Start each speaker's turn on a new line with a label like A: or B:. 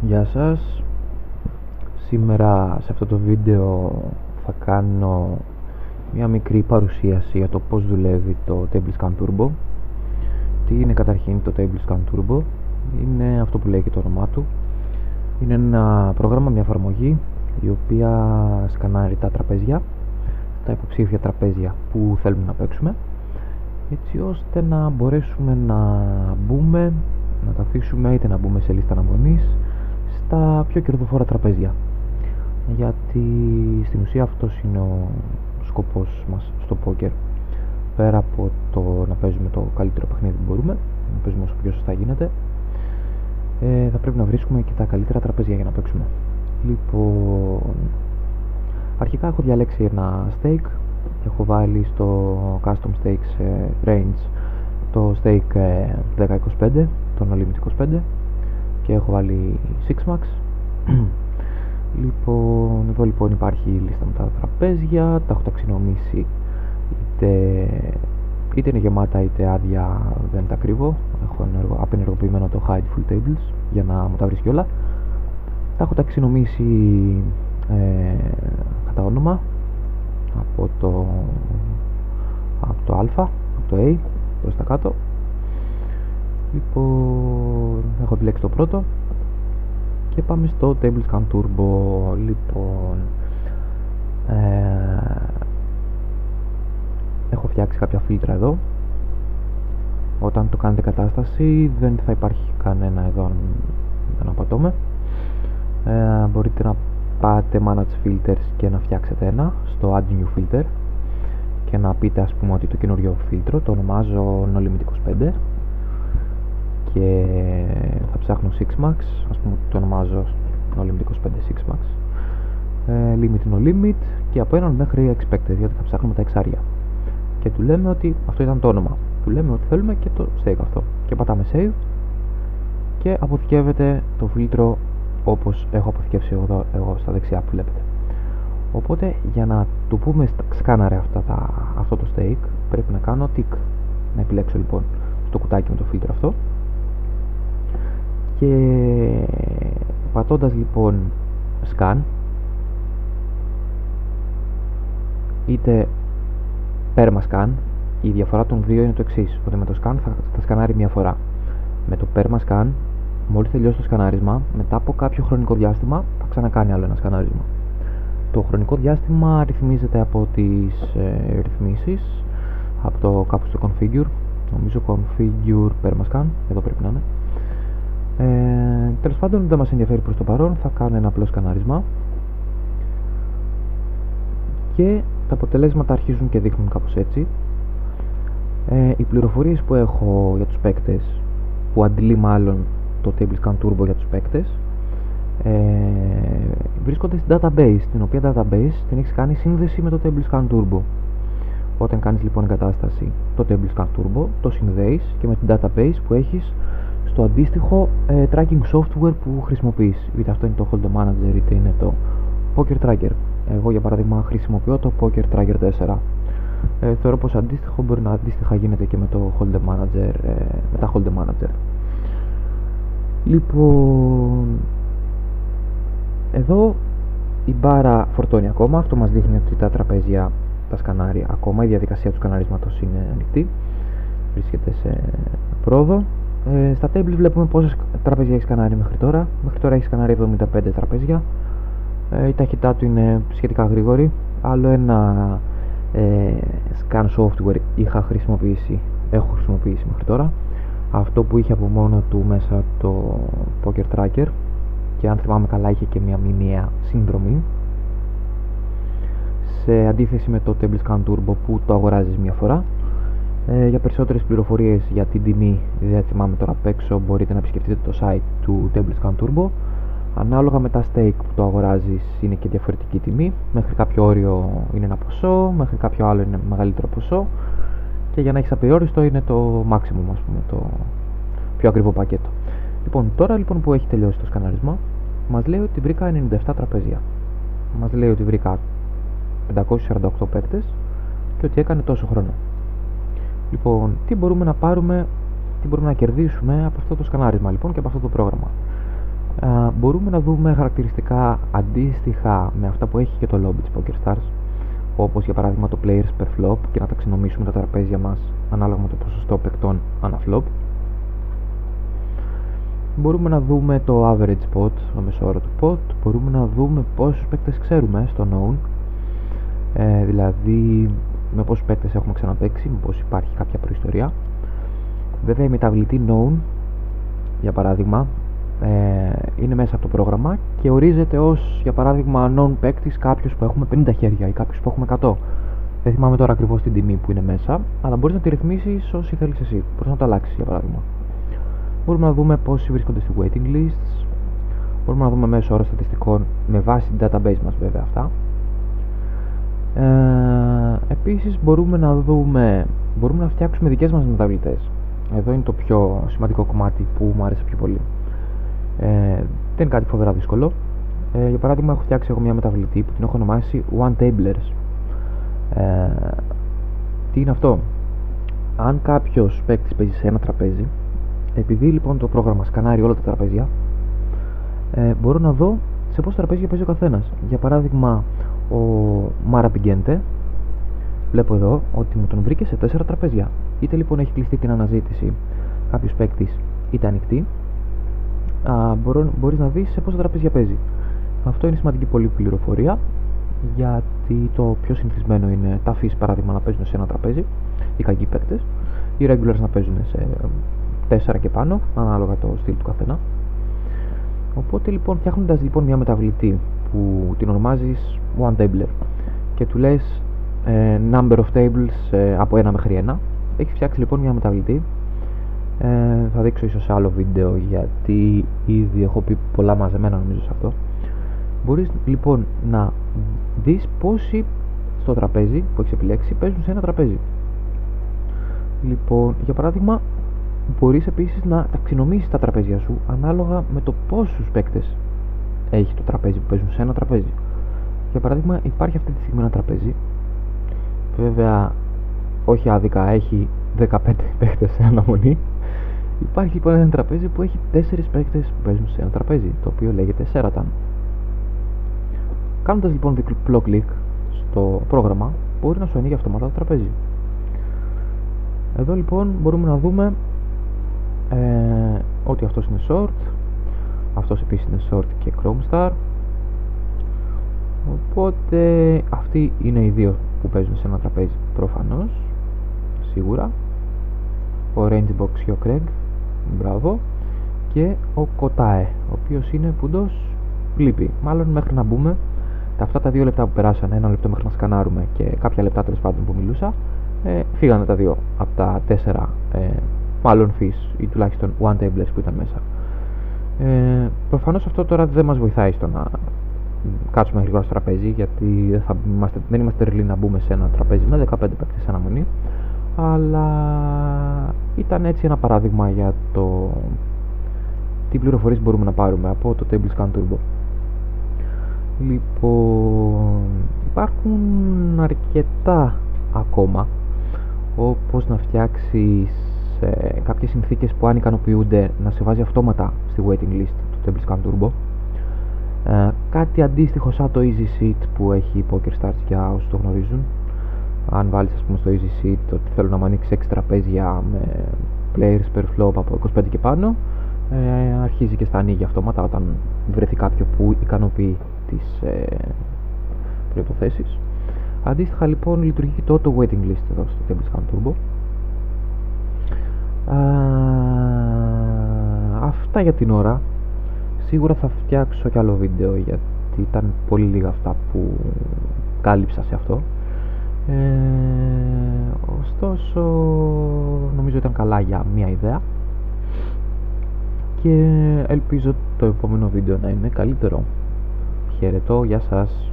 A: Γεια σας. Σήμερα σε αυτό το βίντεο θα κάνω μια μικρή παρουσίαση για το πώς δουλεύει το TableScan Turbo. Τι είναι καταρχήν το TableScan Turbo? Είναι αυτό που λέει και το όνομά του. Είναι ένα πρόγραμμα, μια εφαρμογή η οποία σκανάρει τα τραπέζια, τα υποψήφια τραπέζια που θέλουμε να παίξουμε, έτσι ώστε να μπορέσουμε να μπούμε, να τα αφήσουμε, είτε να μπούμε σε λίστα αναμονής στα πιο κερδοφόρα τραπέζια, γιατί στην ουσία αυτός είναι ο σκοπός μας στο πόκερ. Πέρα από το να παίζουμε το καλύτερο παιχνίδι που μπορούμε, να παίζουμε όσο πιο σωστά γίνεται, θα πρέπει να βρίσκουμε και τα καλύτερα τραπέζια για να παίξουμε. Λοιπόν, αρχικά έχω διαλέξει ένα stake. Έχω βάλει στο custom stakes range το stake 10-25, τον no limit 25, και έχω βάλει 6max. Λοιπόν, εδώ λοιπόν υπάρχει η λίστα με τα τραπέζια, τα έχω ταξινομήσει, είτε είναι γεμάτα είτε άδεια, δεν τα κρύβω. Έχω απενεργοποιημένο το hide full tables για να μου τα βρίσκει όλα. Τα έχω ταξινομήσει κατά όνομα από το α, από το A προς τα κάτω. Λοιπόν, έχω επιλέξει το πρώτο και πάμε στο TableScan Turbo. Λοιπόν, έχω φτιάξει κάποια φίλτρα εδώ. Όταν το κάνετε κατάσταση δεν θα υπάρχει κανένα εδώ, αν δεν απατώμε. Μπορείτε να πάτε Manage Filters και να φτιάξετε ένα στο Add New Filter και να πείτε, ας πούμε, ότι το καινούριο φίλτρο το ονομάζω No Limit 25 και θα ψάχνω 6max, ας πούμε το ονομάζω No Limit 25 6max, Limit No Limit, και από 1 μέχρι Expected, γιατί θα ψάχνουμε τα εξάρια, και του λέμε ότι αυτό ήταν το όνομα, του λέμε ότι θέλουμε και το stake αυτό, και πατάμε Save και αποθηκεύεται το φίλτρο όπως έχω αποθηκεύσει εγώ στα δεξιά που βλέπετε. Οπότε για να του πούμε σκάναρε αυτό το stake, πρέπει να κάνω tick, να επιλέξω λοιπόν το κουτάκι με το φίλτρο αυτό, και πατώντας λοιπόν scan, είτε perma-scan, η διαφορά των δύο είναι το εξής, ότι με το scan θα σκανάρει μία φορά. Με το perma-scan, μόλις τελειώσει το σκανάρισμα, μετά από κάποιο χρονικό διάστημα θα ξανακάνει άλλο ένα σκανάρισμα. Το χρονικό διάστημα ρυθμίζεται από τις ρυθμίσεις, από το κάπου στο configure, νομίζω configure perma-scan, εδώ πρέπει να είναι. Τέλος πάντων, δεν μας ενδιαφέρει προς το παρόν, θα κάνω ένα απλό σκανάρισμα και τα αποτελέσματα αρχίζουν και δείχνουν κάπως έτσι. Οι πληροφορίες που έχω για τους παίκτες, που αντλεί μάλλον το TableScan Turbo για τους παίκτες, βρίσκονται στην database, την οποία database την έχεις κάνει σύνδεση με το TableScan Turbo. Όταν κάνεις λοιπόν εγκατάσταση το TableScan Turbo, το συνδέεις και με την database που έχεις στο αντίστοιχο tracking software που χρησιμοποιείς, είτε αυτό είναι το Hold'em Manager είτε είναι το Poker Tracker. Εγώ για παράδειγμα χρησιμοποιώ το Poker Tracker 4. Θεωρώ πως αντίστοιχο μπορεί να αντίστοιχα γίνεται και με το Hold'em Manager, με τα Hold'em Manager. Λοιπόν, εδώ η μπάρα φορτώνει ακόμα, αυτό μας δείχνει ότι τα τραπέζια τα σκανάρει ακόμα, η διαδικασία του σκαναρίσματος είναι ανοιχτή, βρίσκεται σε πρόοδο. Στα tables βλέπουμε πόσες τραπέζια έχει σκανάρει μέχρι τώρα. Μέχρι τώρα έχει σκανάρει 75 τραπέζια. Η ταχύτητά του είναι σχετικά γρήγορη. Άλλο ένα scan software έχω χρησιμοποιήσει μέχρι τώρα. Αυτό που είχε από μόνο του μέσα το Poker Tracker, και αν θυμάμαι καλά είχε και μια μηνιαία συνδρομή, σε αντίθεση με το TableScan Turbo που το αγοράζεις μια φορά. Για περισσότερες πληροφορίες για την τιμή, δεν θυμάμαι τώρα απ' έξω, μπορείτε να επισκεφτείτε το site του TableScan Turbo. Ανάλογα με τα stake που το αγοράζεις είναι και διαφορετική τιμή. Μέχρι κάποιο όριο είναι ένα ποσό, μέχρι κάποιο άλλο είναι μεγαλύτερο ποσό, και για να έχεις απεριόριστο είναι το maximum, ας πούμε, το πιο ακριβό πακέτο. Λοιπόν, τώρα λοιπόν που έχει τελειώσει το σκανάρισμα, μας λέει ότι βρήκα 97 τραπέζια. Μας λέει ότι βρήκα 548 παίκτες και ότι έκανε τόσο χρόνο. Λοιπόν, τι μπορούμε να πάρουμε, τι μπορούμε να κερδίσουμε από αυτό το σκανάρισμα λοιπόν και από αυτό το πρόγραμμα? Μπορούμε να δούμε χαρακτηριστικά αντίστοιχα με αυτά που έχει και το lobby της PokerStars, όπως για παράδειγμα το players per flop, και να ταξινομήσουμε τα τραπέζια μας ανάλογα με το ποσοστό παικτών ανά flop. Μπορούμε να δούμε το average pot, το μέσο όρο του pot. Μπορούμε να δούμε πόσους παίκτες ξέρουμε στο known, δηλαδή με πόσους παίκτες έχουμε ξαναπαίξει, με πώς υπάρχει κάποια προϊστορία. Βέβαια η μεταβλητή known, για παράδειγμα, είναι μέσα από το πρόγραμμα και ορίζεται ως, για παράδειγμα, known παίκτης κάποιος που έχουμε 50 χέρια ή κάποιος που έχουμε 100. Δεν θυμάμαι τώρα ακριβώς την τιμή που είναι μέσα, αλλά μπορείς να τη ρυθμίσεις όσοι θέλεις εσύ. Μπορείς να το αλλάξεις, για παράδειγμα. Μπορούμε να δούμε πόσοι βρίσκονται στη waiting lists. Μπορούμε να δούμε μέσο όρο στατιστικών με βάση την database μας, βέβαια, αυτά. Επίσης μπορούμε να φτιάξουμε δικές μας μεταβλητές. Εδώ είναι το πιο σημαντικό κομμάτι που μου άρεσε πιο πολύ. Δεν είναι κάτι φοβερά δύσκολο. Για παράδειγμα, έχω φτιάξει εγώ μια μεταβλητή που την έχω ονομάσει One Tablers. Τι είναι αυτό? Αν κάποιος παίκτης παίζει σε ένα τραπέζι, επειδή λοιπόν το πρόγραμμα σκανάρει όλα τα τραπέζια, μπορώ να δω σε πόσα τραπέζια παίζει ο καθένας. Για παράδειγμα, ο Μάρα Πιγκέντε, βλέπω εδώ ότι μου τον βρήκε σε 4 τραπέζια. Είτε λοιπόν έχει κλειστεί την αναζήτηση κάποιος παίκτης, είτε ανοιχτή, μπορείς να δεις σε πόσα τραπέζια παίζει. Αυτό είναι σημαντική πολύ πληροφορία, γιατί το πιο συνηθισμένο είναι τα FIS, παράδειγμα, να παίζουν σε ένα τραπέζι, οι κακοί παίκτες, οι regulars να παίζουν σε 4 και πάνω, ανάλογα το στυλ του καθένα. Οπότε λοιπόν, φτιάχνοντας λοιπόν μια μεταβλητή που την ονομάζεις One Tabler και του λες number of tables από 1 μέχρι 1, έχεις φτιάξει λοιπόν μια μεταβλητή. Θα δείξω ίσως σε άλλο βίντεο, γιατί ήδη έχω πει πολλά μαζεμένα νομίζω σε αυτό. Μπορείς λοιπόν να δεις πόσοι στο τραπέζι που έχεις επιλέξει παίζουν σε ένα τραπέζι. Λοιπόν, για παράδειγμα, μπορείς επίσης να ταξινομήσεις τα τραπέζια σου ανάλογα με το πόσους παίκτες έχει το τραπέζι που παίζουν σε ένα τραπέζι. Για παράδειγμα, υπάρχει αυτή τη στιγμή ένα τραπέζι, βέβαια όχι άδικα, έχει 15 παίκτες σε αναμονή. Υπάρχει λοιπόν ένα τραπέζι που έχει 4 παίκτες που παίζουν σε ένα τραπέζι, το οποίο λέγεται Seratan. Κάνοντας λοιπόν διπλό κλικ στο πρόγραμμα, μπορεί να σου ανοίγει αυτόματα το τραπέζι. Εδώ λοιπόν μπορούμε να δούμε ότι αυτός είναι short, αυτός επίσης είναι short και Chrome Star. Οπότε αυτοί είναι οι δύο που παίζουν σε ένα τραπέζι προφανώς, σίγουρα. Ο Rangebox και ο Craig, μπράβο. Και ο Kotae, ο οποίος είναι πουντός, λείπει. Μάλλον μέχρι να μπούμε, αυτά τα 2 λεπτά που περάσανε, 1 λεπτό μέχρι να σκανάρουμε και κάποια λεπτά τέλος πάντων που μιλούσα, φύγανε τα 2 από τα 4 μάλλον FIS ή τουλάχιστον One Tablers που ήταν μέσα. Προφανώς αυτό τώρα δεν μας βοηθάει στο να κάτσουμε γρήγορα στο τραπέζι, γιατί δεν είμαστε τρελοί να μπούμε σε ένα τραπέζι με 15 παίκτες αναμονή, αλλά ήταν έτσι ένα παράδειγμα για το τι πληροφορίες μπορούμε να πάρουμε από το TableScan Turbo. Λοιπόν, υπάρχουν αρκετά ακόμα, όπως να φτιάξεις κάποιες συνθήκες που αν ικανοποιούνται να σε βάζει αυτόματα στη waiting list του TableScan Turbo. Κάτι αντίστοιχο σαν το Easy Seat που έχει η PokerStars, για όσους το γνωρίζουν. Αν βάλεις ας πούμε στο Easy Seat ότι θέλω να μου ανοίξει 6 τραπέζια με players per flop από 25 και πάνω, αρχίζει και στα ανοίγει αυτόματα όταν βρεθεί κάποιο που ικανοποιεί τις προϋποθέσεις. Αντίστοιχα λοιπόν λειτουργεί και το auto waiting list εδώ στο TableScan Turbo. Αυτά για την ώρα. Σίγουρα θα φτιάξω κι άλλο βίντεο, γιατί ήταν πολύ λίγα αυτά που κάλυψα σε αυτό. Ωστόσο νομίζω ήταν καλά για μια ιδέα και ελπίζω το επόμενο βίντεο να είναι καλύτερο. Χαιρετώ, γεια σας.